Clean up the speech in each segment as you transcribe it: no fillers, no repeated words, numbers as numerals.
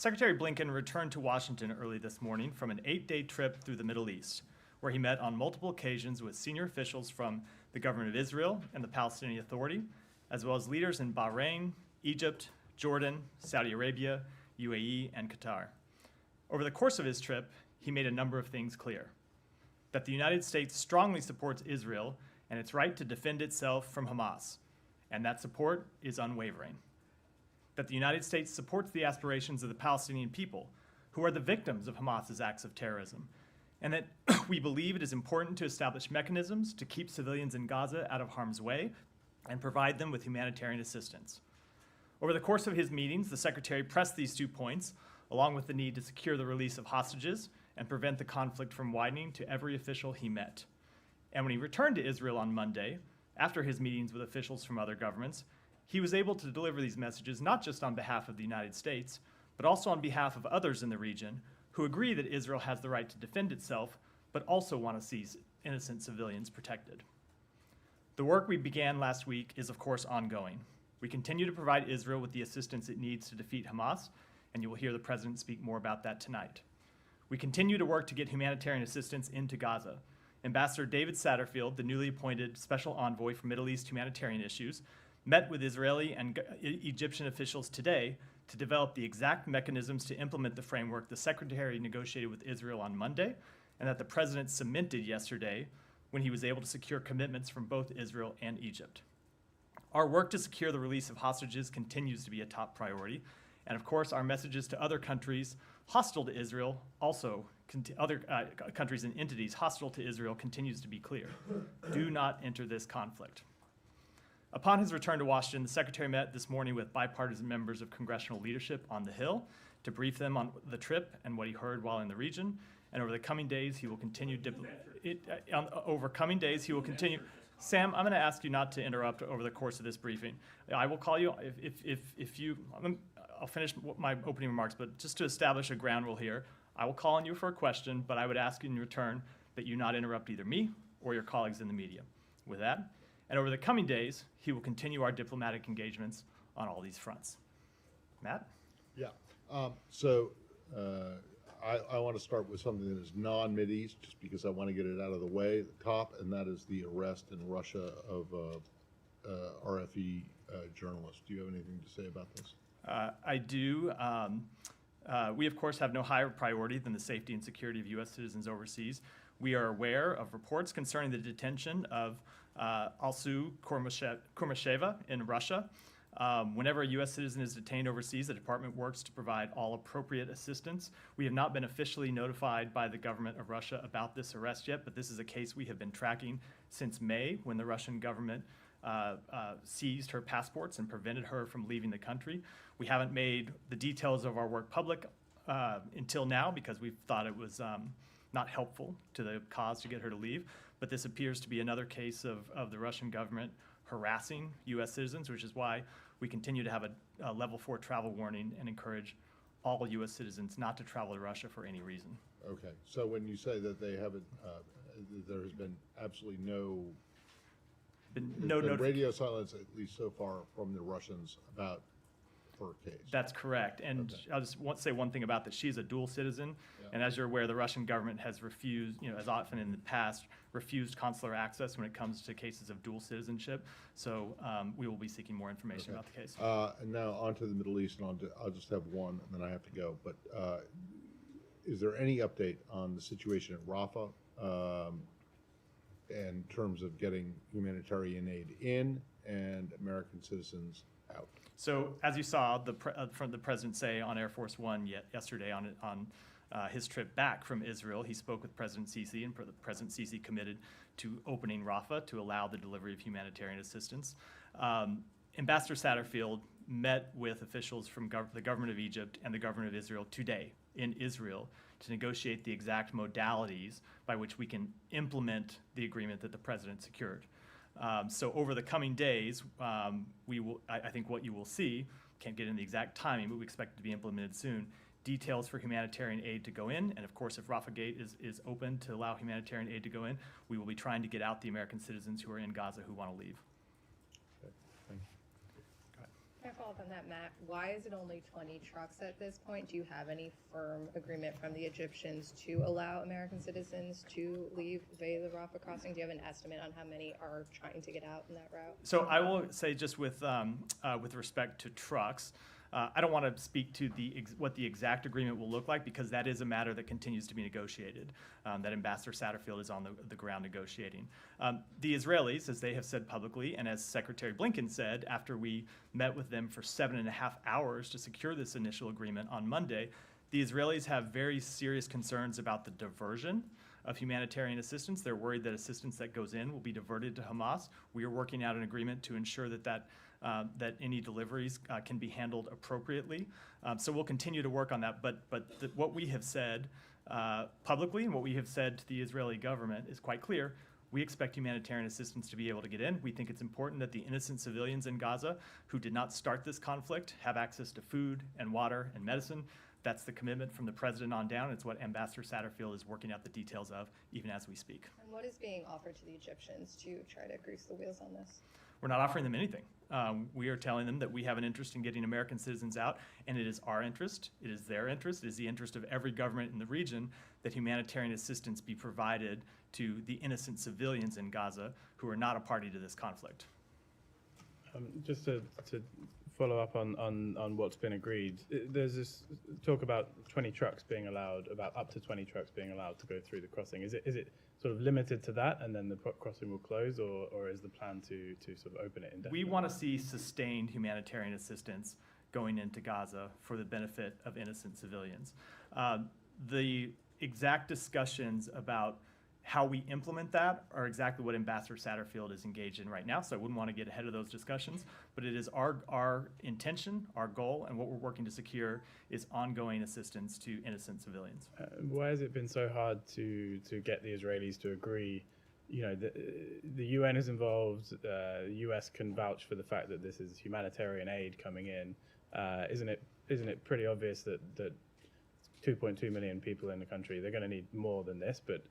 Secretary Blinken returned to Washington early this morning from an 8-day trip through the Middle East, where he met on multiple occasions with senior officials from the government of Israel and the Palestinian Authority, as well as leaders in Bahrain, Egypt, Jordan, Saudi Arabia, UAE, and Qatar. Over the course of his trip, he made a number of things clear. That the United States strongly supports Israel and its right to defend itself from Hamas, and that support is unwavering. That the United States supports the aspirations of the Palestinian people, who are the victims of Hamas's acts of terrorism, and that we believe it is important to establish mechanisms to keep civilians in Gaza out of harm's way and provide them with humanitarian assistance. Over the course of his meetings, the Secretary pressed these 2 points, along with the need to secure the release of hostages and prevent the conflict from widening to every official he met. And when he returned to Israel on Monday, after his meetings with officials from other governments, he was able to deliver these messages not just on behalf of the United States, but also on behalf of others in the region who agree that Israel has the right to defend itself, but also want to see innocent civilians protected. The work we began last week is, of course, ongoing. We continue to provide Israel with the assistance it needs to defeat Hamas, and you will hear the President speak more about that tonight. We continue to work to get humanitarian assistance into Gaza. Ambassador David Satterfield, the newly appointed Special Envoy for Middle East humanitarian issues, met with Israeli and Egyptian officials today to develop the exact mechanisms to implement the framework the Secretary negotiated with Israel on Monday, and that the President cemented yesterday when he was able to secure commitments from both Israel and Egypt. Our work to secure the release of hostages continues to be a top priority, and of course our messages to other countries hostile to Israel, also other countries and entities hostile to Israel, continues to be clear. Do not enter this conflict. Upon his return to Washington, the Secretary met this morning with bipartisan members of congressional leadership on the Hill to brief them on the trip and what he heard while in the region. And over the coming days, he will continue. Sam, I'm going to ask you not to interrupt over the course of this briefing. I will call you if you. I'll finish my opening remarks, but just to establish a ground rule here, I will call on you for a question, but I would ask in return that you not interrupt either me or your colleagues in the media. With that. And over the coming days, he will continue our diplomatic engagements on all these fronts. Matt? Yeah. I want to start with something that is non-Mideast, just because I want to get it out of the way at the top, and that is the arrest in Russia of RFE journalist. Do you have anything to say about this? I do. We, of course, have no higher priority than the safety and security of U.S. citizens overseas. We are aware of reports concerning the detention of Alsu Kurmasheva in Russia. Whenever a U.S. citizen is detained overseas, the department works to provide all appropriate assistance. We have not been officially notified by the government of Russia about this arrest yet, but this is a case we have been tracking since May, when the Russian government seized her passports and prevented her from leaving the country. We haven't made the details of our work public until now because we thought it was not helpful to the cause to get her to leave. But this appears to be another case of the Russian government harassing U.S. citizens, which is why we continue to have a level 4 travel warning and encourage all U.S. citizens not to travel to Russia for any reason. Okay. So when you say that they haven't, there has been absolutely no radio silence, at least so far, from the Russians about her case. That's correct. And okay. I'll just say one thing about that. She's a dual citizen. Yeah. And as you're aware, the Russian government has refused, as often in the past, refused consular access when it comes to cases of dual citizenship. So we will be seeking more information about the case. And now on to the Middle East, and I'll just have one, and then I have to go. But is there any update on the situation at Rafah in terms of getting humanitarian aid in and American citizens out? So, as you saw, the President say on Air Force One yesterday on his trip back from Israel, he spoke with President Sisi, and President Sisi committed to opening Rafah to allow the delivery of humanitarian assistance. Ambassador Satterfield met with officials from the government of Egypt and the government of Israel today in Israel to negotiate the exact modalities by which we can implement the agreement that the President secured. So over the coming days, we will. I think what you will see, can't get in the exact timing, but we expect it to be implemented soon, details for humanitarian aid to go in. And of course, if Rafah Gate is open to allow humanitarian aid to go in, we will be trying to get out the American citizens who are in Gaza who want to leave. Okay, thank you. Go to follow up on that, Matt. Why is it only 20 trucks at this point? Do you have any firm agreement from the Egyptians to allow American citizens to leave via the Rafah crossing? Do you have an estimate on how many are trying to get out in that route? So I will say, just with respect to trucks, I don't want to speak to what the exact agreement will look like, because that is a matter that continues to be negotiated, that Ambassador Satterfield is on the ground negotiating. The Israelis, as they have said publicly, and as Secretary Blinken said after we met with them for 7.5 hours to secure this initial agreement on Monday, the Israelis have very serious concerns about the diversion of humanitarian assistance. They're worried that assistance that goes in will be diverted to Hamas. We are working out an agreement to ensure that any deliveries can be handled appropriately. So we'll continue to work on that. But what we have said publicly and what we have said to the Israeli government is quite clear. We expect humanitarian assistance to be able to get in. We think it's important that the innocent civilians in Gaza who did not start this conflict have access to food and water and medicine. That's the commitment from the president on down. It's what Ambassador Satterfield is working out the details of, even as we speak. And what is being offered to the Egyptians to try to grease the wheels on this? We're not offering them anything. We are telling them that we have an interest in getting American citizens out, and it is our interest, it is their interest, it is the interest of every government in the region that humanitarian assistance be provided to the innocent civilians in Gaza who are not a party to this conflict. Just to follow up on what's been agreed, there's this talk about 20 trucks being allowed, about up to 20 trucks being allowed to go through the crossing. Is it sort of limited to that, and then the crossing will close, or is the plan to sort of open it indefinitely? We want to see sustained humanitarian assistance going into Gaza for the benefit of innocent civilians. The exact discussions about how we implement that are exactly what Ambassador Satterfield is engaged in right now, so I wouldn't want to get ahead of those discussions, but it is our intention, our goal, and what we're working to secure is ongoing assistance to innocent civilians. Why has it been so hard to get the Israelis to agree? You know, the UN is involved, the US can vouch for the fact that this is humanitarian aid coming in. Isn't it pretty obvious that 2.2 million people in the country, they're going to need more than this, but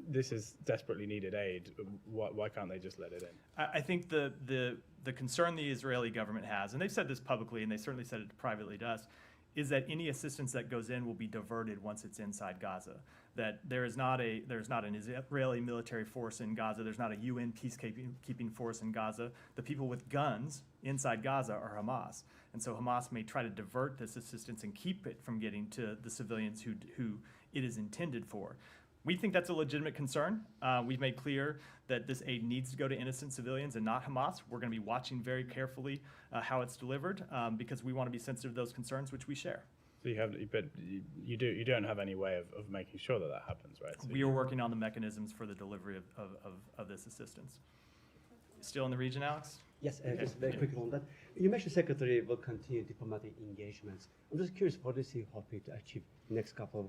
this is desperately needed aid. Why can't they just let it in? I think the concern the Israeli government has, and they've said this publicly, and they certainly said it privately to us, is that any assistance that goes in will be diverted once it's inside Gaza. That there's not an Israeli military force in Gaza. There's not a UN peacekeeping force in Gaza. The people with guns inside Gaza are Hamas, and so Hamas may try to divert this assistance and keep it from getting to the civilians who it is intended for. We think that's a legitimate concern. We've made clear that this aid needs to go to innocent civilians and not Hamas. We're going to be watching very carefully how it's delivered because we want to be sensitive to those concerns, which we share. So you don't have any way of making sure that happens, right? So we are working on the mechanisms for the delivery of this assistance. Still in the region, Alex? Yes, just very quickly on that. You mentioned Secretary will continue diplomatic engagements. I'm just curious, what is he hoping to achieve next couple of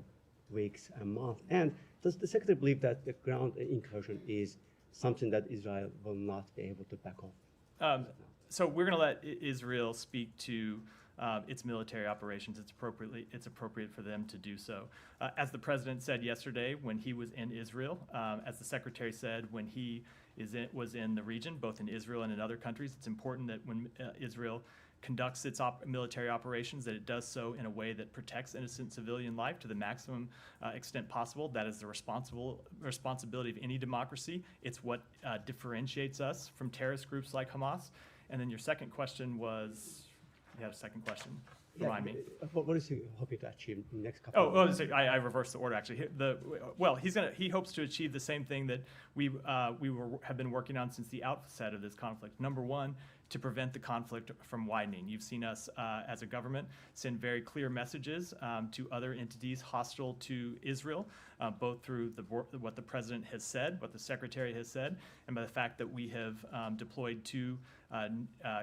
weeks and month? And does the Secretary believe that the ground incursion is something that Israel will not be able to back off? So we're going to let Israel speak to its military operations. It's appropriate for them to do so. As the president said yesterday when he was in Israel, as the secretary said when he was in the region, both in Israel and in other countries, it's important that when Israel conducts its military operations, that it does so in a way that protects innocent civilian life to the maximum extent possible. That is the responsibility of any democracy. It's what differentiates us from terrorist groups like Hamas. And then your second question was, you had a second question? Remind me. What is he hoping to achieve in the next couple of weeks? I reversed the order actually. He hopes to achieve the same thing that we have been working on since the outset of this conflict. Number one, to prevent the conflict from widening. You've seen us as a government send very clear messages to other entities hostile to Israel, both through what the president has said, what the secretary has said, and by the fact that we have deployed 2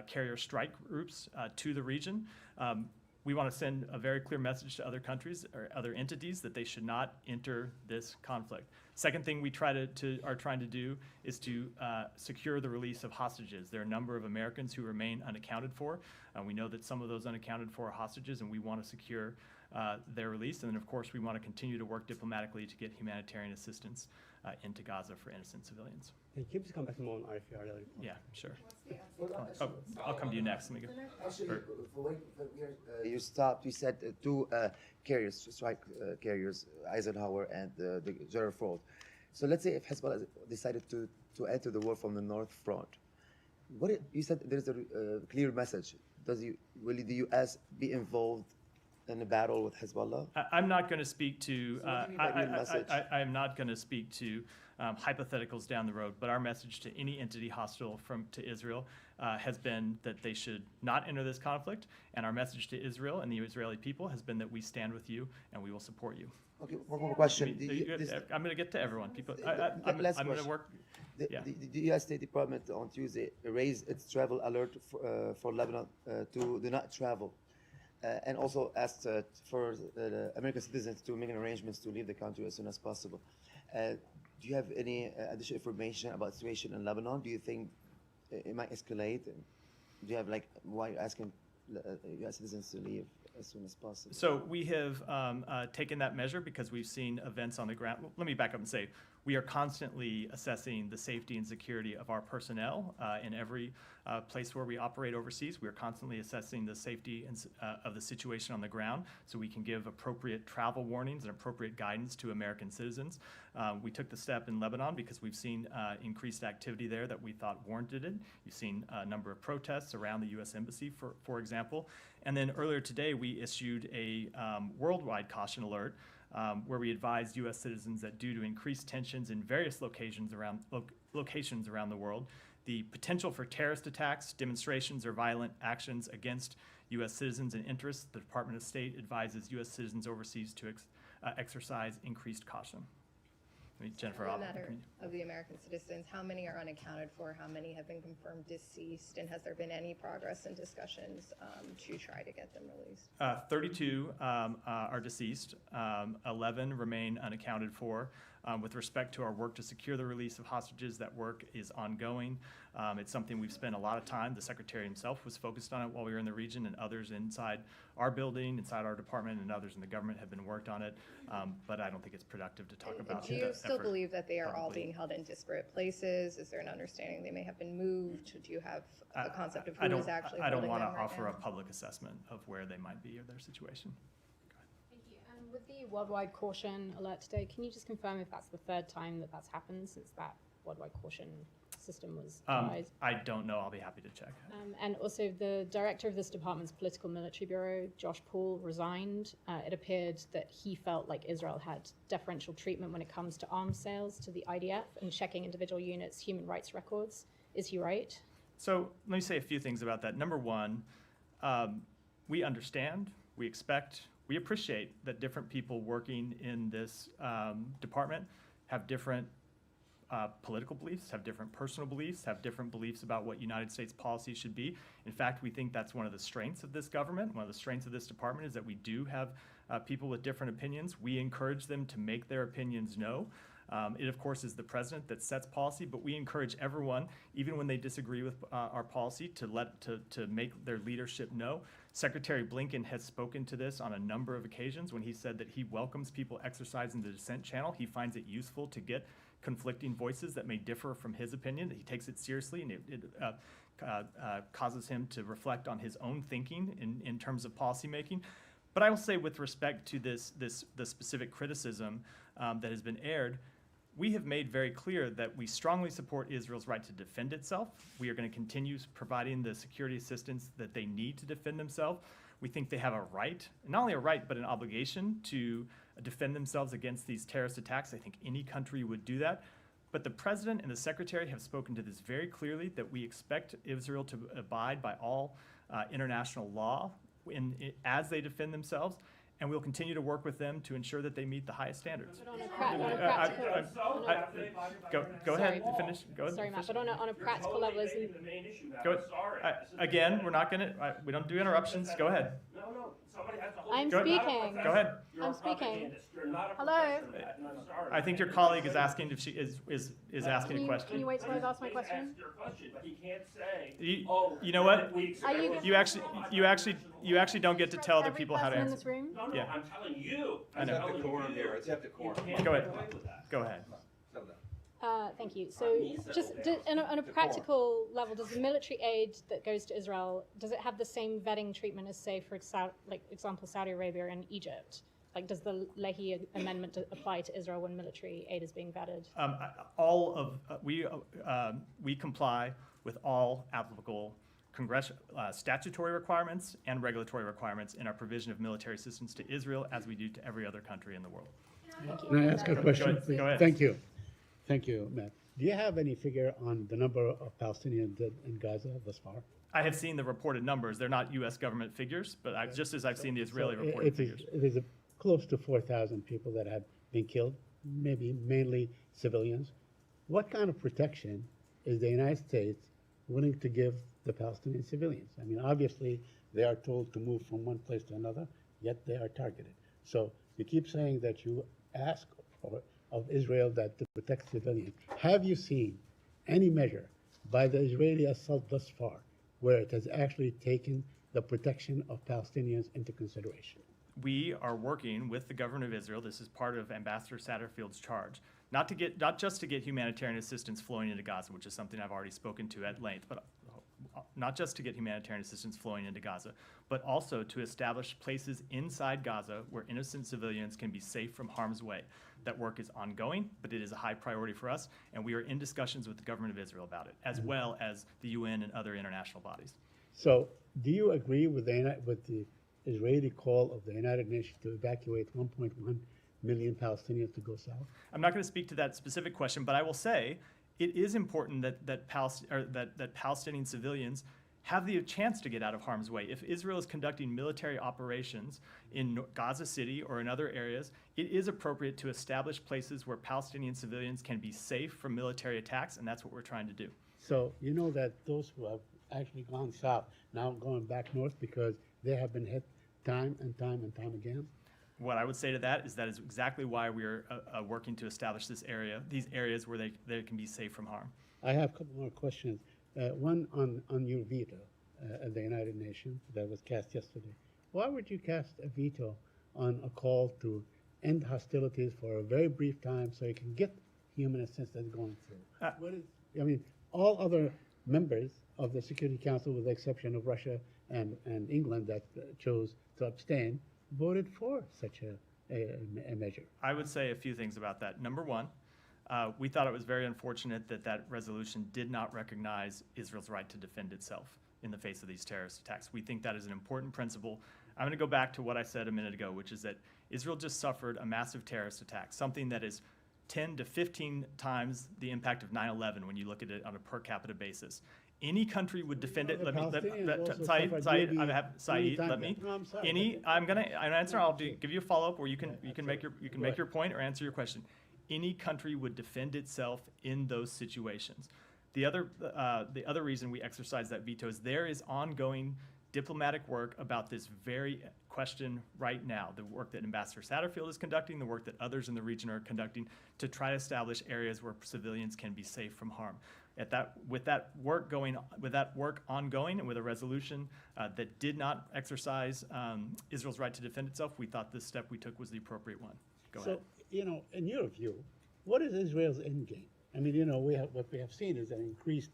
carrier strike groups to the region. We want to send a very clear message to other countries or other entities that they should not enter this conflict. Second thing we are trying to do is to secure the release of hostages. There are a number of Americans who remain unaccounted for. We know that some of those unaccounted for are hostages, and we want to secure their release. And then, of course, we want to continue to work diplomatically to get humanitarian assistance into Gaza for innocent civilians. Can you please come back more on RFE report? Yeah, sure. Oh, I'll come to you next. Let me go. Actually, Or- you stopped. You said two carriers, strike carriers, Eisenhower and the General Ford. So let's say if Hezbollah decided to enter the war from the north front, you said there's a clear message. Will the U.S. be involved in a battle with Hezbollah? I'm not going to speak to. what do you mean by your message? I'm not going to speak to hypotheticals down the road. But our message to any entity hostile to Israel has been that they should not enter this conflict. And our message to Israel and the Israeli people has been that we stand with you and we will support you. Okay, one more question. I'm going to get to everyone. People, I'm last going to question. work. Yeah. The U.S. State Department on Tuesday raised its travel alert for Lebanon to do not travel, and also asked for the American citizens to make arrangements to leave the country as soon as possible. Do you have any additional information about the situation in Lebanon? Do you think it might escalate? And do you have why you're asking U.S. citizens to leave as soon as possible? So we have taken that measure because we've seen events on the ground. Well, let me back up and say we are constantly assessing the safety and security of our personnel in every place where we operate overseas. We are constantly assessing the safety of the situation on the ground so we can give appropriate travel warnings and appropriate guidance to American citizens. We took the step in Lebanon because we've seen increased activity there that we thought warranted it. You've seen a number of protests around the U.S. Embassy, for example. And then earlier today, we issued a worldwide caution alert where we advised U.S. citizens that due to increased tensions in various locations around the world, the potential for terrorist attacks, demonstrations, or violent actions against U.S. citizens and interests, the Department of State advises U.S. citizens overseas to exercise increased caution. Jennifer, On the matter of the American citizens, how many are unaccounted for? How many have been confirmed deceased? And has there been any progress in discussions to try to get them released? 32 are deceased. 11 remain unaccounted for. With respect to our work to secure the release of hostages, that work is ongoing. It's something we've spent a lot of time. The Secretary himself was focused on it while we were in the region, and others inside our building, inside our department, and others in the government have been worked on it. But I don't think it's productive to talk about. Do you still effort believe that they are all publicly. being held in disparate places? Is there an understanding they may have been moved? Do you have a concept of who is actually I don't holding want them to right offer now? a public assessment of where they might be or their situation. Thank you. And with the worldwide caution alert today, can you just confirm if that's the third time that that's happened since that worldwide caution system was devised? I don't know. I'll be happy to check. And also, the director of this department's political military bureau, Josh Paul, resigned. It appeared that he felt like Israel had deferential treatment when it comes to arms sales to the IDF and checking individual units' human rights records. Is he right? So let me say a few things about that. Number one, we understand, we expect, we appreciate that different people working in this department have different political beliefs, have different personal beliefs, have different beliefs about what United States policy should be. In fact, we think that's one of the strengths of this government. One of the strengths of this department is that we do have people with different opinions. We encourage them to make their opinions known. It, of course, is the president that sets policy, but we encourage everyone, even when they disagree with our policy, to make their leadership know. Secretary Blinken has spoken to this on a number of occasions when he said that he welcomes people exercising the dissent channel. He finds it useful to get conflicting voices that may differ from his opinion, that he takes it seriously, and it causes him to reflect on his own thinking in terms of policymaking. But I will say, with respect to the specific criticism that has been aired, we have made very clear that we strongly support Israel's right to defend itself. We are going to continue providing the security assistance that they need to defend themselves. We think they have a right, not only a right, but an obligation to defend themselves against these terrorist attacks. I think any country would do that. But the president and the secretary have spoken to this very clearly, that we expect Israel to abide by all international law as they defend themselves. And we'll continue to work with them to ensure that they meet the highest standards. But on a practical, Go ahead, finish. Go ahead. sorry, Matt, but on a practical level, isn't Go again, we're not going to, we don't do interruptions. Go ahead. No, somebody has to hold. I'm Go- speaking. Go ahead. You're I'm a speaking. propagandist. You're not a Hello? professional, and I'm sorry. I think your colleague is asking if she is asking a Can you question. wait till I've asked my Please question? ask your question, but he can't say, You know what? Are you- You actually don't get to tell other people how to Every person in answer. this room? No, Yeah. I'm telling you. I know. I'm telling decorum you. here. Let's have decorum. You can't Go ahead. get away with that. Go ahead. Thank you. So, just on a practical level, does the military aid that goes to Israel, does it have the same vetting treatment as, say, for example, Saudi Arabia and Egypt? Like, does the Leahy Amendment apply to Israel when military aid is being vetted? We comply with all applicable statutory requirements and regulatory requirements in our provision of military assistance to Israel, as we do to every other country in the world. Can I ask a question? Go ahead. Thank you. Thank you, Matt. Do you have any figure on the number of Palestinians dead in Gaza thus far? I have seen the reported numbers. They're not U.S. government figures, but just as I've seen the Israeli reported It figures. is close to 4,000 people that have been killed, maybe mainly civilians. What kind of protection is the United States willing to give the Palestinian civilians? I mean, obviously, they are told to move from one place to another, yet they are targeted. So you keep saying that you ask of Israel that to protect civilians. Have you seen any measure by the Israeli assault thus far where it has actually taken the protection of Palestinians into consideration? We are working with the government of Israel. This is part of Ambassador Satterfield's charge, not just to get humanitarian assistance flowing into Gaza, which is something I've already spoken to at length, but not just to get humanitarian assistance flowing into Gaza, but also to establish places inside Gaza where innocent civilians can be safe from harm's way. That work is ongoing, but it is a high priority for us, and we are in discussions with the government of Israel about it, as well as the UN and other international bodies. So do you agree with the Israeli call of the United Nations to evacuate 1.1 million Palestinians to go south? I'm not going to speak to that specific question, but I will say it is important that Palestinian civilians have the chance to get out of harm's way. If Israel is conducting military operations in Gaza City or in other areas, it is appropriate to establish places where Palestinian civilians can be safe from military attacks, and that's what we're trying to do. So you know that those who have actually gone south now going back north because they have been hit time and time and time again? What I would say to that is exactly why we are working to establish these areas where they can be safe from harm. I have a couple more questions. One on your veto at the United Nations that was cast yesterday. Why would you cast a veto on a call to end hostilities for a very brief time so you can get human assistance going through? All other members of the Security Council, with the exception of Russia and England that chose to abstain, voted for such a measure. I would say a few things about that. Number one, we thought it was very unfortunate that resolution did not recognize Israel's right to defend itself in the face of these terrorist attacks. We think that is an important principle. I'm going to go back to what I said a minute ago, which is that Israel just suffered a massive terrorist attack, something that is 10 to 15 times the impact of 9/11 when you look at it on a per capita basis. Any country would defend it. Saeed, let me. I'm gonna answer. I'll give you a follow up where you can make your point or answer your question. Any country would defend itself in those situations. The other reason we exercise that veto is there is ongoing diplomatic work about this very question right now. The work that Ambassador Satterfield is conducting, the work that others in the region are conducting to try to establish areas where civilians can be safe from harm. With that work ongoing, and with a resolution that did not exercise Israel's right to defend itself, we thought this step we took was the appropriate one. Go ahead. So, in your view, what is Israel's end game? I mean, what we have seen is an increased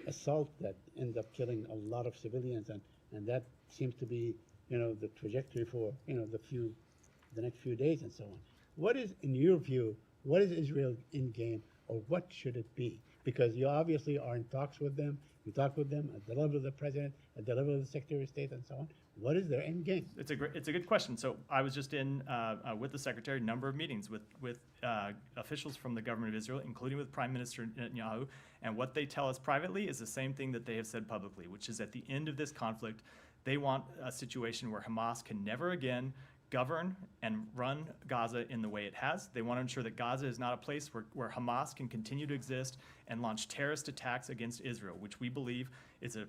assault that ends up killing a lot of civilians, and that seems to be, the trajectory for, the next few days and so on. What is, in your view, what is Israel's end game, or what should it be? Because you obviously are in talks with them. You talk with them at the level of the president, at the level of the Secretary of State, and so on. What is their end game? It's a good question. So I was just in with the Secretary, a number of meetings with officials from the government of Israel, including with Prime Minister Netanyahu. And what they tell us privately is the same thing that they have said publicly, which is at the end of this conflict, they want a situation where Hamas can never again govern and run Gaza in the way it has. They want to ensure that Gaza is not a place where Hamas can continue to exist and launch terrorist attacks against Israel, which we believe is a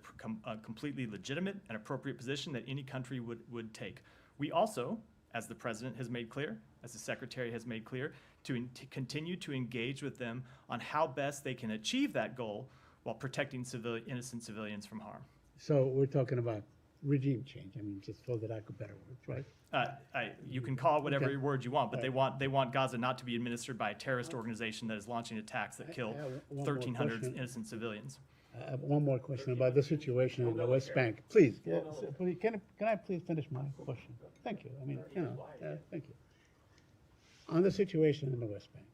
completely legitimate and appropriate position that any country would take. We also, as the President has made clear, as the Secretary has made clear, to continue to engage with them on how best they can achieve that goal while protecting innocent civilians from harm. So we're talking about regime change, just for the lack of better words, right? You can call it whatever Okay. word you want, but All they want Gaza not to be administered by a terrorist organization that is launching attacks that kill I have one more 1,300 question. innocent civilians. I have one more question about the situation in the West Bank. Please, please, can I please finish my question? Thank you. I mean, thank you. On the situation in the West Bank,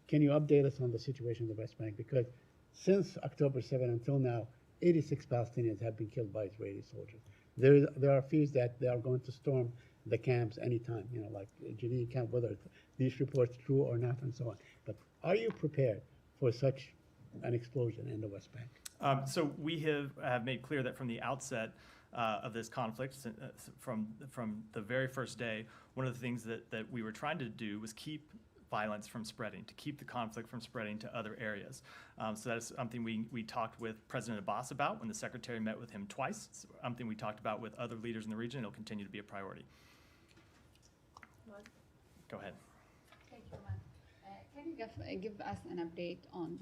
can you update us on the situation in the West Bank? Because since October 7 until now, 86 Palestinians have been killed by Israeli soldiers. There are fears that they are going to storm the camps anytime, like Jenin camp, whether these reports true or not, and so on. But are you prepared for such an explosion in the West Bank? So we have made clear that from the outset of this conflict, from the very first day, one of the things that we were trying to do was keep violence from spreading, to keep the conflict from spreading to other areas. So that's something we talked with President Abbas about when the Secretary met with him twice. It's something we talked about with other leaders in the region. It'll continue to be a priority. Go ahead. Thank you, Matt. Can you give us an update on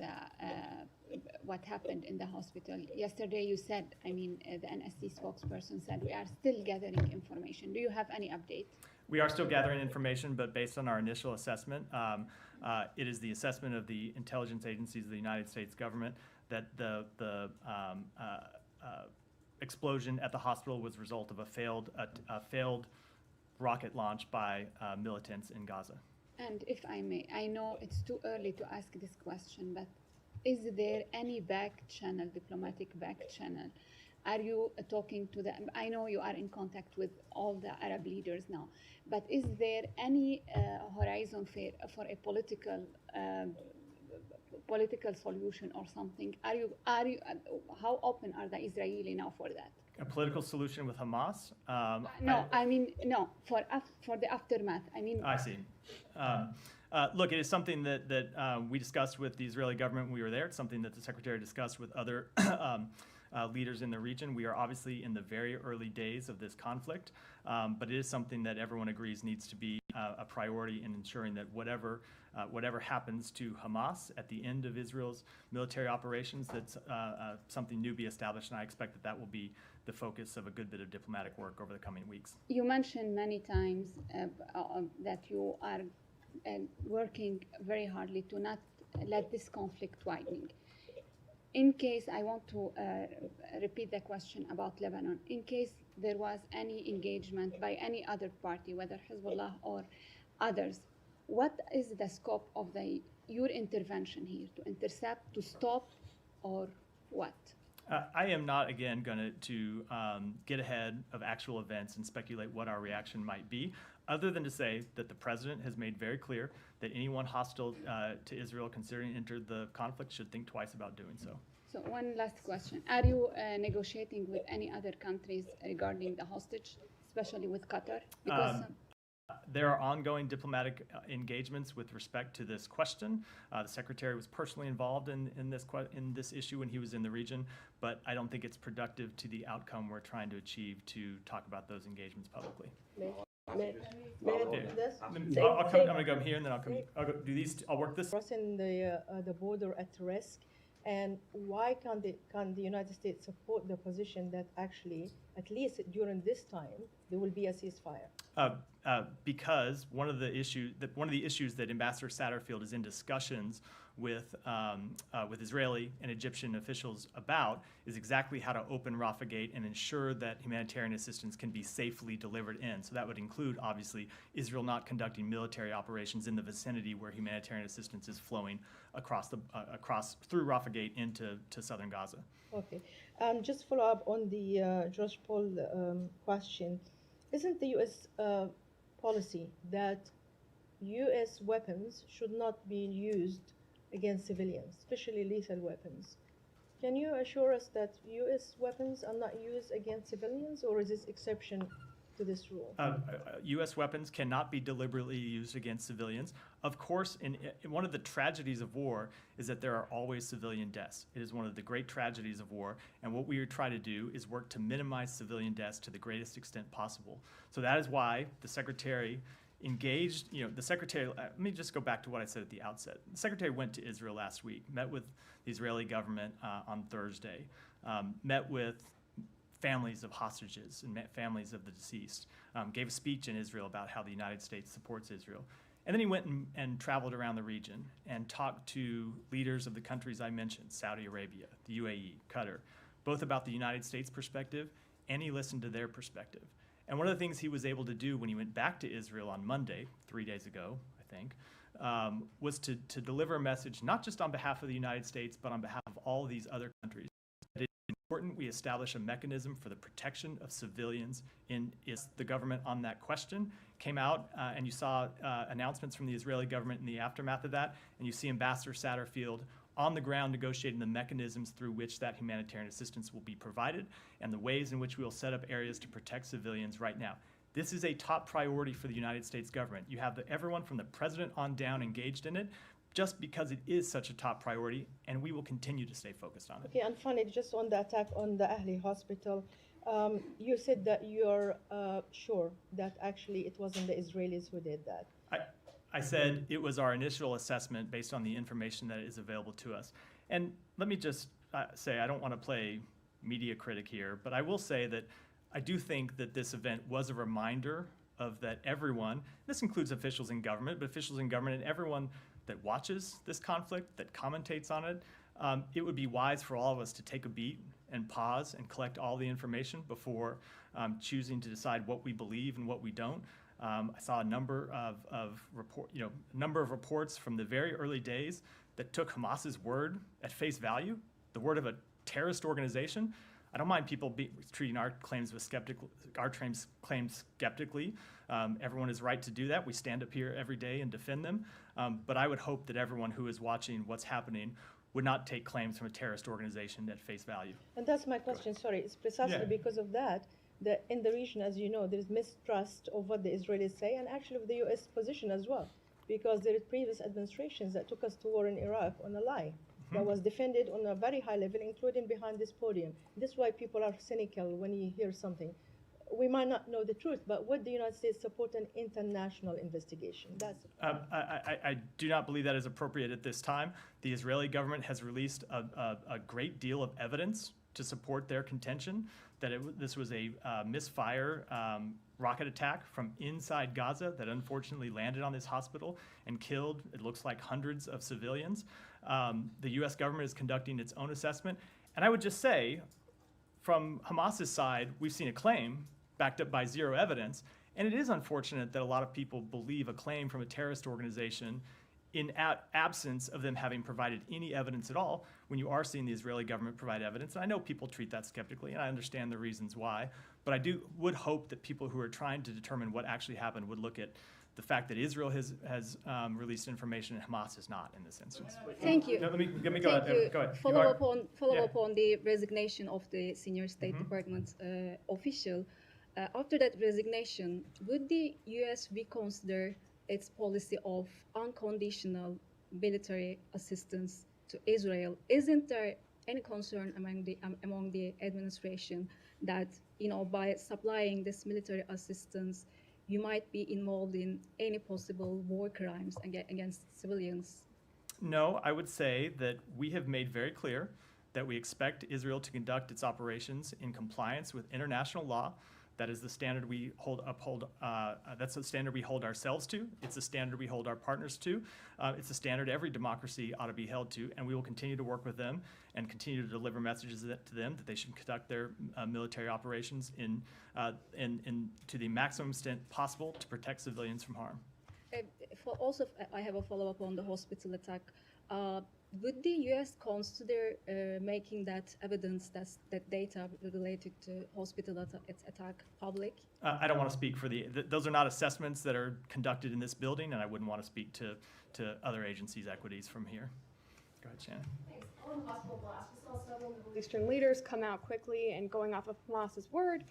what happened in the hospital? Yesterday you said, the NSC spokesperson said, we are still gathering information. Do you have any update? We are still gathering information, but based on our initial assessment, it is the assessment of the intelligence agencies of the United States government that the explosion at the hospital was a result of a failed rocket launch by militants in Gaza. And if I may, I know it's too early to ask this question, but is there any diplomatic back channel? Are you talking to them? I know you are in contact with all the Arab leaders now, but is there any horizon for a political solution or something? How open are the Israeli now for that? A political solution with Hamas? No, for the aftermath. I see. Look, it is something that we discussed with the Israeli government when we were there. It's something that the Secretary discussed with other leaders in the region. We are obviously in the very early days of this conflict, but it is something that everyone agrees needs to be a priority in ensuring that whatever happens to Hamas at the end of Israel's military operations, that something new be established, and I expect that will be the focus of a good bit of diplomatic work over the coming weeks. You mentioned many times that you are working very hardly to not let this conflict widening. In case, I want to repeat the question about Lebanon, in case there was any engagement by any other party, whether Hezbollah or others, what is the scope of your intervention here? To intercept, to stop, or what? I am not, again, going to get ahead of actual events and speculate what our reaction might be, other than to say that the President has made very clear that anyone hostile to Israel considering to enter the conflict should think twice about doing so. So one last question. Are you negotiating with any other countries regarding the hostage, especially with Qatar? Because there are ongoing diplomatic engagements with respect to this question. The Secretary was personally involved in this issue when he was in the region, but I don't think it's productive to the outcome we're trying to achieve to talk about those engagements publicly. May I do this? I'm going to go here, and then I'll go do these. I'll work this. Crossing the border at risk, and why can't the United States support the position that actually, at least during this time, there will be a ceasefire? Because one of the issues that Ambassador Satterfield is in discussions with Israeli and Egyptian officials about is exactly how to open Rafah Gate and ensure that humanitarian assistance can be safely delivered in. So that would include, obviously, Israel not conducting military operations in the vicinity where humanitarian assistance is flowing across through Rafah Gate into southern Gaza. Okay, just follow up on the Josh Paul question. Isn't the U.S. Policy that U.S. weapons should not be used against civilians, especially lethal weapons? Can you assure us that U.S. weapons are not used against civilians, or is this exception to this rule? U.S. weapons cannot be deliberately used against civilians. Of course, in one of the tragedies of war is that there are always civilian deaths. It is one of the great tragedies of war, and what we try to do is work to minimize civilian deaths to the greatest extent possible. So that is why the Secretary engaged, the Secretary, let me just go back to what I said at the outset. The Secretary went to Israel last week, met with the Israeli government on Thursday, met with families of hostages and families of the deceased, gave a speech in Israel about how the United States supports Israel. And then he went and traveled around the region and talked to leaders of the countries I mentioned, Saudi Arabia, the UAE, Qatar, both about the United States perspective, and he listened to their perspective. And one of the things he was able to do when he went back to Israel on Monday, 3 days ago, I think, was to deliver a message not just on behalf of the United States, but on behalf of all of these other countries. It is important we establish a mechanism for the protection of civilians in the government on that question. Came out, and you saw announcements from the Israeli government in the aftermath of that, and you see Ambassador Satterfield on the ground negotiating the mechanisms through which that humanitarian assistance will be provided and the ways in which we will set up areas to protect civilians right now. This is a top priority for the United States government. You have everyone from the president on down engaged in it just because it is such a top priority, and we will continue to stay focused on it. Okay, and finally, just on the attack on the Ahli hospital, you said that you're sure that actually it wasn't the Israelis who did that. I said it was our initial assessment based on the information that is available to us. And let me just say, I don't want to play media critic here, but I will say that I do think that this event was a reminder of that everyone, this includes officials in government, but officials in government and everyone that watches this conflict, that commentates on it, it would be wise for all of us to take a beat and pause and collect all the information before choosing to decide what we believe and what we don't. I saw a number of reports from the very early days that took Hamas's word at face value, the word of a terrorist organization. I don't mind people treating our claims skeptically. Everyone is right to do that. We stand up here every day and defend them. But I would hope that everyone who is watching what's happening would not take claims from a terrorist organization at face value. And that's my question, sorry. It's precisely because of that in the region, as you know, there's mistrust of what the Israelis say, and actually of the U.S. position as well, because there are previous administrations that took us to war in Iraq on a lie that was defended on a very high level, including behind this podium. This is why people are cynical when you hear something. We might not know the truth, but would the United States support an international investigation? That's I do not believe that is appropriate at this time. The Israeli government has released a great deal of evidence to support their contention that this was a misfire rocket attack from inside Gaza that unfortunately landed on this hospital and killed, it looks like, hundreds of civilians. The U.S. government is conducting its own assessment. And I would just say, from Hamas's side, we've seen a claim backed up by zero evidence. And it is unfortunate that a lot of people believe a claim from a terrorist organization in absence of them having provided any evidence at all, when you are seeing the Israeli government provide evidence. And I know people treat that skeptically, and I understand the reasons why. But I would hope that people who are trying to determine what actually happened would look at the fact that Israel has released information and Hamas has not in this instance. Thank you. No, let me go ahead. Go ahead. Follow up on the resignation of the senior State Department official. After that resignation, would the U.S. reconsider its policy of unconditional military assistance to Israel? Isn't there any concern among the administration that, by supplying this military assistance, you might be involved in any possible war crimes against civilians? No, I would say that we have made very clear that we expect Israel to conduct its operations in compliance with international law. That is the standard we uphold. That's the standard we hold ourselves to. It's the standard we hold our partners to. It's the standard every democracy ought to be held to, and we will continue to work with them and continue to deliver messages to them that they should conduct their military operations to the maximum extent possible to protect civilians from harm. I have a follow-up on the hospital attack. Would the U.S. consider making that evidence, that data related to hospital attack, public? I don't want to speak for those are not assessments that are conducted in this building, and I wouldn't want to speak to other agencies' equities from here. Go ahead, Shannon. Thanks. On the hospital blast, we saw several Middle Eastern leaders come out quickly and, going off of Hamas's word,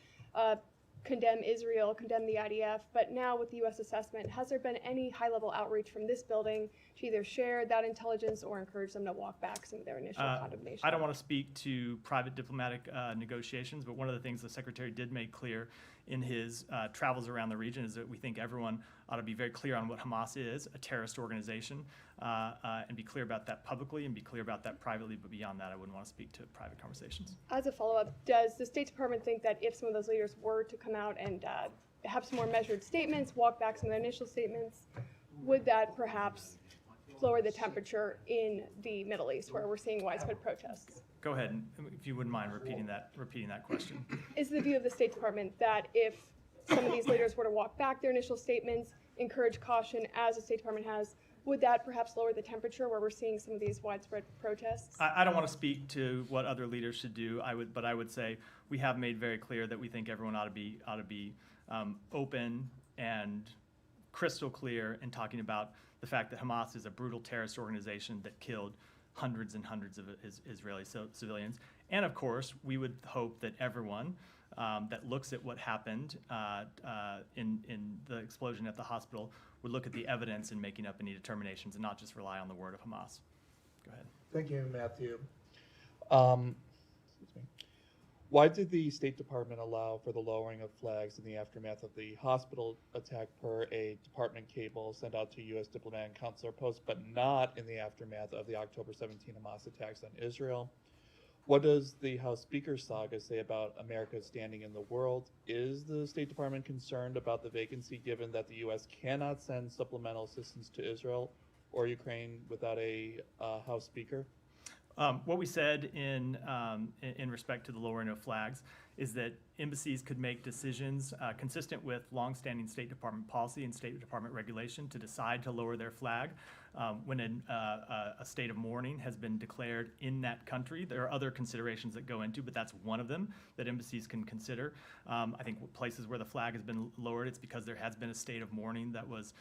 condemn Israel, condemn the IDF, but now with the U.S. assessment, has there been any high-level outreach from this building to either share that intelligence or encourage them to walk back some of their initial condemnation? I don't want to speak to private diplomatic negotiations, but one of the things the Secretary did make clear in his travels around the region is that we think everyone ought to be very clear on what Hamas is, a terrorist organization, and be clear about that publicly and be clear about that privately, but beyond that, I wouldn't want to speak to private conversations. As a follow-up, does the State Department think that if some of those leaders were to come out and have some more measured statements, walk back some of their initial statements, would that perhaps lower the temperature in the Middle East, where we're seeing widespread protests? Go ahead, and if you wouldn't mind repeating that question. Is the view of the State Department that if some of these leaders were to walk back their initial statements, encourage caution, as the State Department has, would that perhaps lower the temperature where we're seeing some of these widespread protests? I don't want to speak to what other leaders should do. But I would say we have made very clear that we think everyone ought to be open and crystal clear in talking about the fact that Hamas is a brutal terrorist organization that killed hundreds and hundreds of Israeli civilians. And of course, we would hope that everyone that looks at what happened in the explosion at the hospital would look at the evidence in making up any determinations and not just rely on the word of Hamas. Go ahead. Thank you, Matthew. Excuse me. Why did the State Department allow for the lowering of flags in the aftermath of the hospital attack per a department cable sent out to U.S. diplomat and consular posts, but not in the aftermath of the October 17 Hamas attacks on Israel? What does the House Speaker saga say about America's standing in the world? Is the State Department concerned about the vacancy given that the U.S. cannot send supplemental assistance to Israel or Ukraine without a House Speaker? What we said in respect to the lowering of flags is that embassies could make decisions consistent with longstanding State Department policy and State Department regulation to decide to lower their flag when a state of mourning has been declared in that country. There are other considerations that go into, but that's one of them that embassies can consider. I think places where the flag has been lowered, it's because there has been a state of mourning that was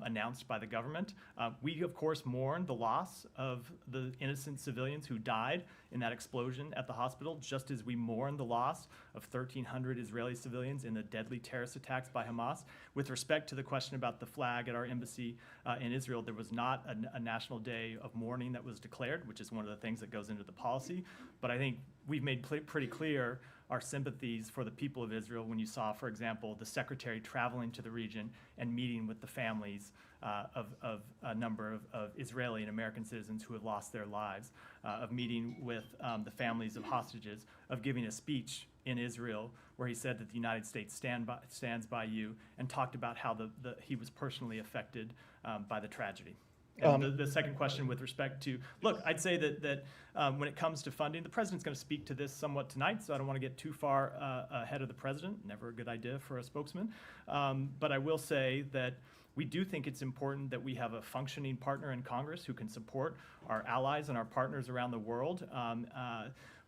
announced by the government. We, of course, mourn the loss of the innocent civilians who died in that explosion at the hospital, just as we mourn the loss of 1,300 Israeli civilians in the deadly terrorist attacks by Hamas. With respect to the question about the flag at our embassy in Israel, there was not a national day of mourning that was declared, which is one of the things that goes into the policy. But I think we've made pretty clear our sympathies for the people of Israel when you saw, for example, the secretary traveling to the region and meeting with the families of a number of Israeli and American citizens who had lost their lives, of meeting with the families of hostages, of giving a speech in Israel where he said that the United States stands by you, and talked about how he was personally affected by the tragedy. And the second question with respect to, look, I'd say that when it comes to funding, the president's going to speak to this somewhat tonight, so I don't want to get too far ahead of the president. Never a good idea for a spokesman. But I will say that we do think it's important that we have a functioning partner in Congress who can support our allies and our partners around the world.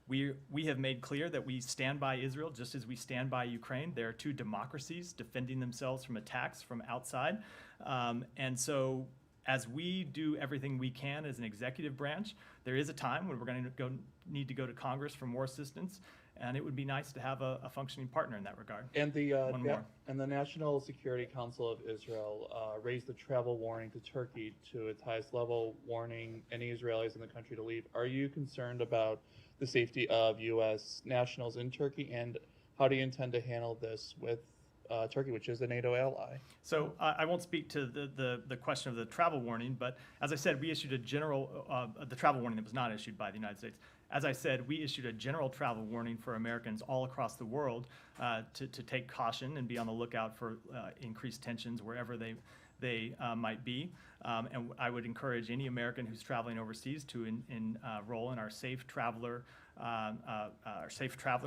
We have made clear that we stand by Israel just as we stand by Ukraine. There are two democracies defending themselves from attacks from outside. And so as we do everything we can as an executive branch, there is a time when we're going to need to go to Congress for more assistance, and it would be nice to have a functioning partner in that regard. And the National Security Council of Israel raised the travel warning to Turkey to its highest level, warning any Israelis in the country to leave. Are you concerned about the safety of U.S. nationals in Turkey, and how do you intend to handle this with Turkey, which is a NATO ally? So I won't speak to the question of the travel warning, but as I said, we issued a general, the travel warning that was not issued by the United States. As I said, we issued a general travel warning for Americans all across the world to take caution and be on the lookout for increased tensions wherever they might be. And I would encourage any American who's traveling overseas to enroll in our Safe Traveler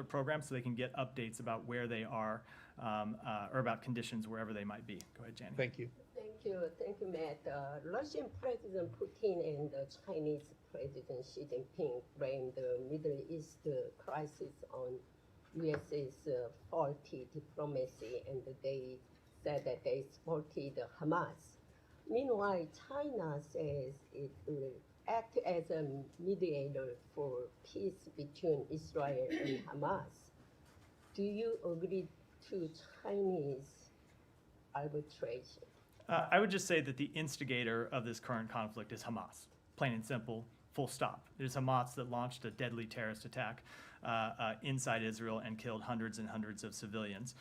program so they can get updates about where they are or about conditions wherever they might be. Go ahead, Janie. Thank you. Thank you, Matt. Russian President Putin and Chinese President Xi Jinping blamed the Middle East crisis on US's faulty diplomacy, and they said that they supported Hamas. Meanwhile, China says it will act as a mediator for peace between Israel and Hamas. Do you agree to Chinese arbitration? I would just say that the instigator of this current conflict is Hamas, plain and simple, full stop. It is Hamas that launched a deadly terrorist attack inside Israel and killed hundreds and hundreds of civilians.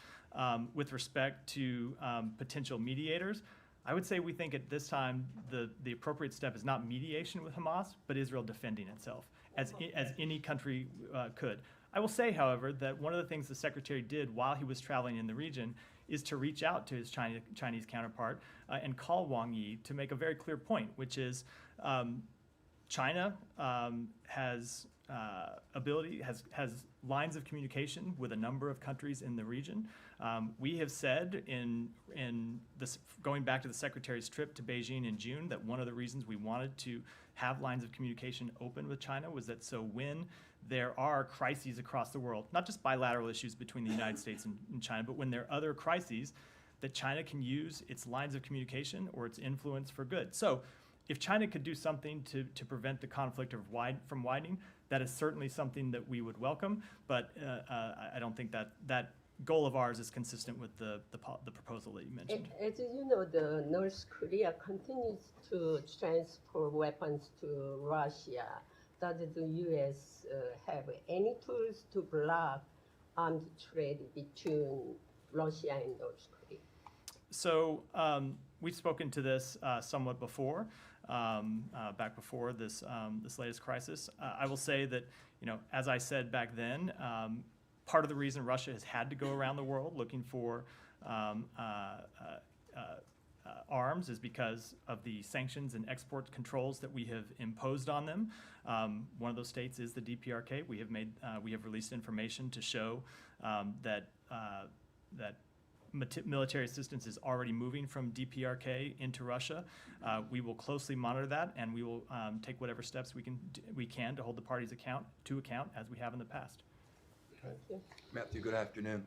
With respect to potential mediators, I would say we think at this time the appropriate step is not mediation with Hamas, but Israel defending itself, as any country could. I will say, however, that one of the things the Secretary did while he was traveling in the region is to reach out to his Chinese counterpart and call Wang Yi to make a very clear point, which is China has lines of communication with a number of countries in the region. We have said in this, going back to the Secretary's trip to Beijing in June, that one of the reasons we wanted to have lines of communication open with China was that so when there are crises across the world, not just bilateral issues between the United States and China, but when there are other crises, that China can use its lines of communication or its influence for good. So if China could do something to prevent the conflict from widening, that is certainly something that we would welcome, but I don't think that goal of ours is consistent with the proposal that you mentioned. As you know, the North Korea continues to transfer weapons to Russia. Does the U.S. have any tools to block armed trade between Russia and North Korea? So we've spoken to this somewhat before, back before this latest crisis. I will say that, as I said back then, part of the reason Russia has had to go around the world looking for arms is because of the sanctions and export controls that we have imposed on them. One of those states is the DPRK. We have released information to show that military assistance is already moving from DPRK into Russia. We will closely monitor that, and we will take whatever steps we can to hold the parties to account as we have in the past. Matthew, good afternoon.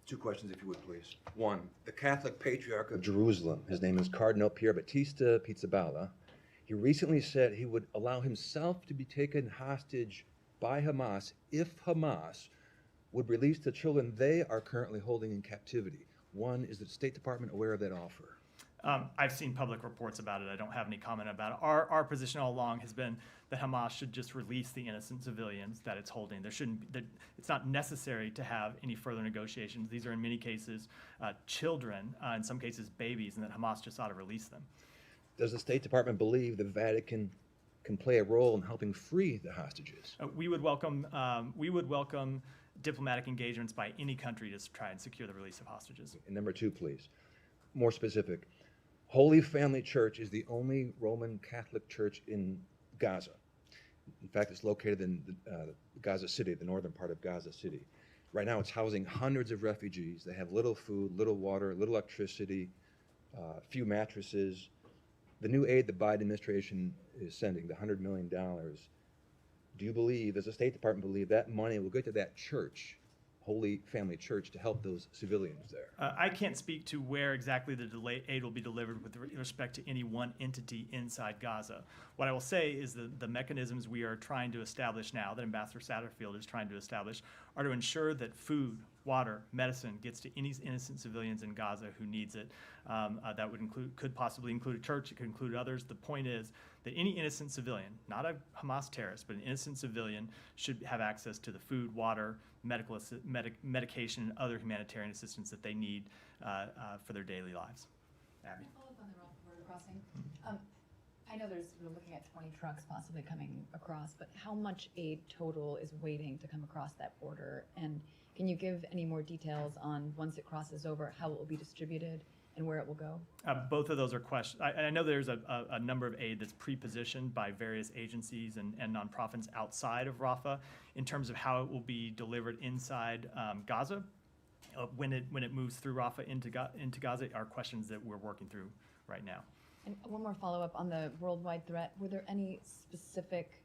Two questions, if you would, please. One, the Catholic Patriarch of Jerusalem, his name is Cardinal Pier Battista Pizzaballa. He recently said he would allow himself to be taken hostage by Hamas if Hamas would release the children they are currently holding in captivity. One, is the State Department aware of that offer? I've seen public reports about it. I don't have any comment about it. Our position all along has been that Hamas should just release the innocent civilians that it's holding. It's not necessary to have any further negotiations. These are in many cases children, in some cases babies, and that Hamas just ought to release them. Does the State Department believe the Vatican can play a role in helping free the hostages? We would welcome diplomatic engagements by any country to try and secure the release of hostages. And number two, please, more specific. Holy Family Church is the only Roman Catholic church in Gaza. In fact, it's located in Gaza City, the northern part of Gaza City. Right now, it's housing hundreds of refugees. They have little food, little water, little electricity, few mattresses. The new aid the Biden administration is sending, the $100 million, do you believe, does the State Department believe that money will get to that church, Holy Family Church, to help those civilians there? I can't speak to where exactly the aid will be delivered with respect to any one entity inside Gaza. What I will say is the mechanisms we are trying to establish now, that Ambassador Satterfield is trying to establish, are to ensure that food, water, medicine gets to any innocent civilians in Gaza who needs it. That could possibly include a church, it could include others. The point is that any innocent civilian, not a Hamas terrorist, but an innocent civilian should have access to the food, water, medication, and other humanitarian assistance that they need for their daily lives. Abby. Follow up on the Rafah border crossing. I know we're looking at 20 trucks possibly coming across, but how much aid total is waiting to come across that border? And can you give any more details on, once it crosses over, how it will be distributed and where it will go? Both of those are questions. I know there's a number of aid that's pre-positioned by various agencies and nonprofits outside of Rafah in terms of how it will be delivered inside Gaza. When it moves through Rafah into Gaza are questions that we're working through right now. And one more follow-up on the worldwide threat. Were there any specific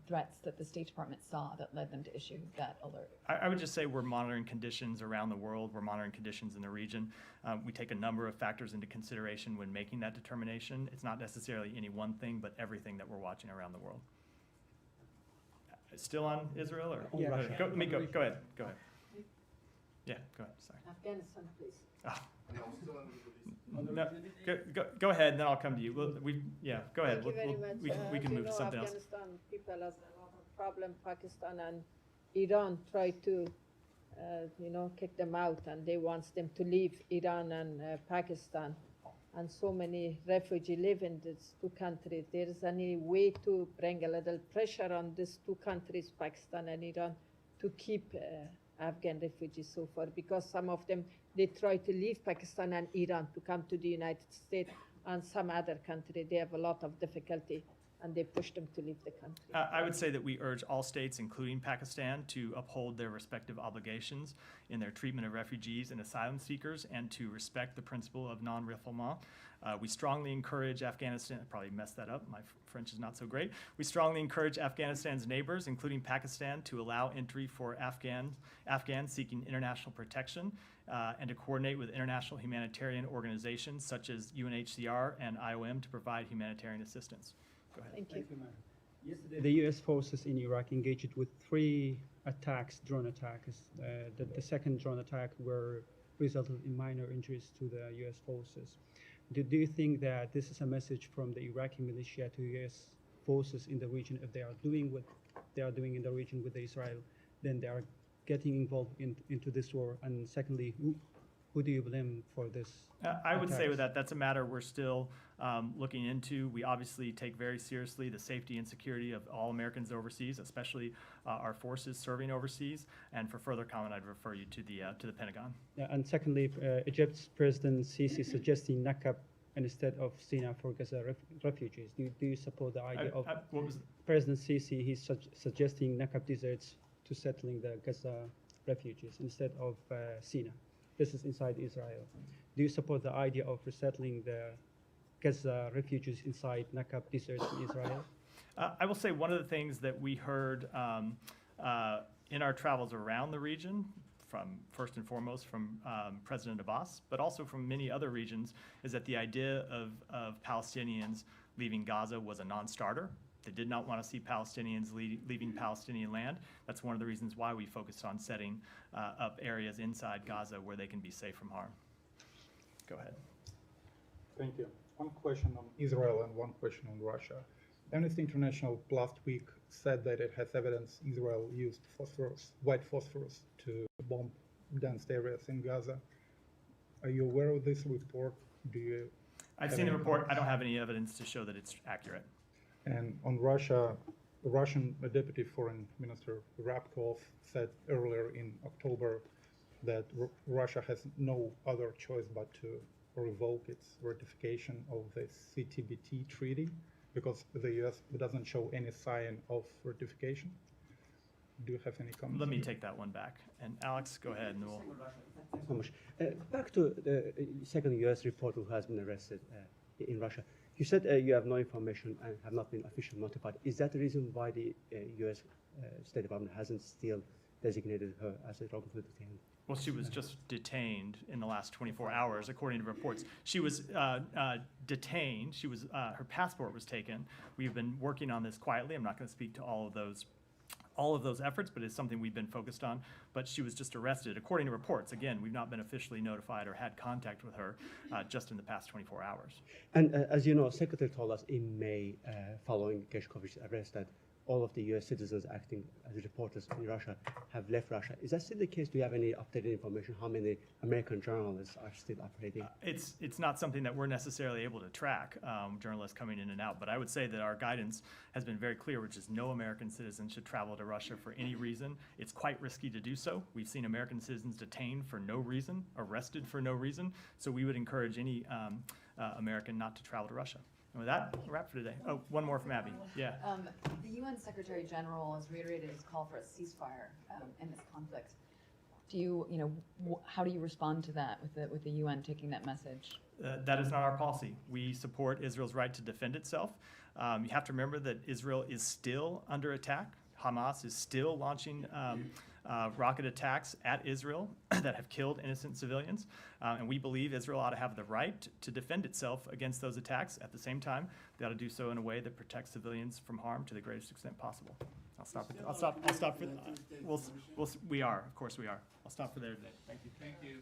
threats that the State Department saw that led them to issue that alert? I would just say we're monitoring conditions around the world. We're monitoring conditions in the region. We take a number of factors into consideration when making that determination. It's not necessarily any one thing, but everything that we're watching around the world. Still on Israel? Or? Yeah. Go ahead. Yeah, go ahead. Sorry. Afghanistan, please. Oh. No, go ahead, and then I'll come to you. Go ahead. Thank you very much. We can move to something else. Afghanistan people has a lot of problem. Pakistan and Iran try to, kick them out, and they want them to leave Iran and Pakistan. And so many refugees live in these two countries. There is any way to bring a little pressure on these two countries, Pakistan and Iran, to keep Afghan refugees so far, because some of them, they try to leave Pakistan and Iran to come to the United States, and some other country, they have a lot of difficulty, and they push them to leave the country. I would say that we urge all states, including Pakistan, to uphold their respective obligations in their treatment of refugees and asylum seekers and to respect the principle of non-refoulement. We strongly encourage Afghanistan, I probably messed that up, my French is not so great. We strongly encourage Afghanistan's neighbors, including Pakistan, to allow entry for Afghans seeking international protection and to coordinate with international humanitarian organizations such as UNHCR and IOM to provide humanitarian assistance. Go ahead. Thank you. Yesterday, the U.S. forces in Iraq engaged with 3 attacks, drone attacks. The second drone attack resulted in minor injuries to the U.S. forces. Do you think that this is a message from the Iraqi militia to U.S. forces in the region? If they are doing what they are doing in the region with Israel, then they are getting involved into this war? And secondly, who do you blame for this? I would say with that's a matter we're still looking into. We obviously take very seriously the safety and security of all Americans overseas, especially our forces serving overseas. And for further comment, I'd refer you to the Pentagon. Yeah, and secondly, Egypt's President Sisi suggesting Nakab instead of Sina for Gaza refugees. Do you support the idea of what was President Sisi? He's suggesting Nakab deserts to settling the Gaza refugees instead of Sina. This is inside Israel. Do you support the idea of resettling the Gaza refugees inside Nakab deserts in Israel? I will say one of the things that we heard in our travels around the region, first and foremost from President Abbas, but also from many other regions, is that the idea of Palestinians leaving Gaza was a non-starter. They did not want to see Palestinians leaving Palestinian land. That's one of the reasons why we focused on setting up areas inside Gaza where they can be safe from harm. Go ahead. Thank you. One question on Israel and one question on Russia. Amnesty International last week said that it has evidence Israel used white phosphorus to bomb dense areas in Gaza. Are you aware of this report? I've seen the report. I don't have any evidence to show that it's accurate. And on Russia, the Russian Deputy Foreign Minister Rabkov said earlier in October that Russia has no other choice but to revoke its ratification of the CTBT treaty because the US doesn't show any sign of ratification. Do you have any comments? Let me take that one back. And Alex, go ahead. And we'll... Thanks so much. Back to the second US reporter who has been arrested in Russia. You said you have no information and have not been officially notified. Is that the reason why the U.S. State Department hasn't still designated her as a wrongfully detained? Well, she was just detained in the last 24 hours, according to reports. She was detained. She was her passport was taken. We've been working on this quietly. I'm not going to speak to all of those efforts, but it's something we've been focused on. But she was just arrested, according to reports. Again, we've not been officially notified or had contact with her just in the past 24 hours. And as you know, Secretary told us in May, following Gershkovich's arrest, that all of the U.S. citizens acting as reporters in Russia have left Russia. Is that still the case? Do you have any updated information? How many American journalists are still operating? It's not something that we're necessarily able to track, journalists coming in and out. But I would say that our guidance has been very clear, which is no American citizen should travel to Russia for any reason. It's quite risky to do so. We've seen American citizens detained for no reason, arrested for no reason. So we would encourage any American not to travel to Russia. And with that, a wrap for today. Oh, one more from Abby. Yeah. The UN Secretary General has reiterated his call for a ceasefire in this conflict. How do you respond to that with the UN taking that message? That is not our policy. We support Israel's right to defend itself. You have to remember that Israel is still under attack. Hamas is still launching rocket attacks at Israel that have killed innocent civilians. And we believe Israel ought to have the right to defend itself against those attacks. At the same time, they ought to do so in a way that protects civilians from harm to the greatest extent possible. I'll stop for we are, of course we are. I'll stop for there today. Thank you. Thank you.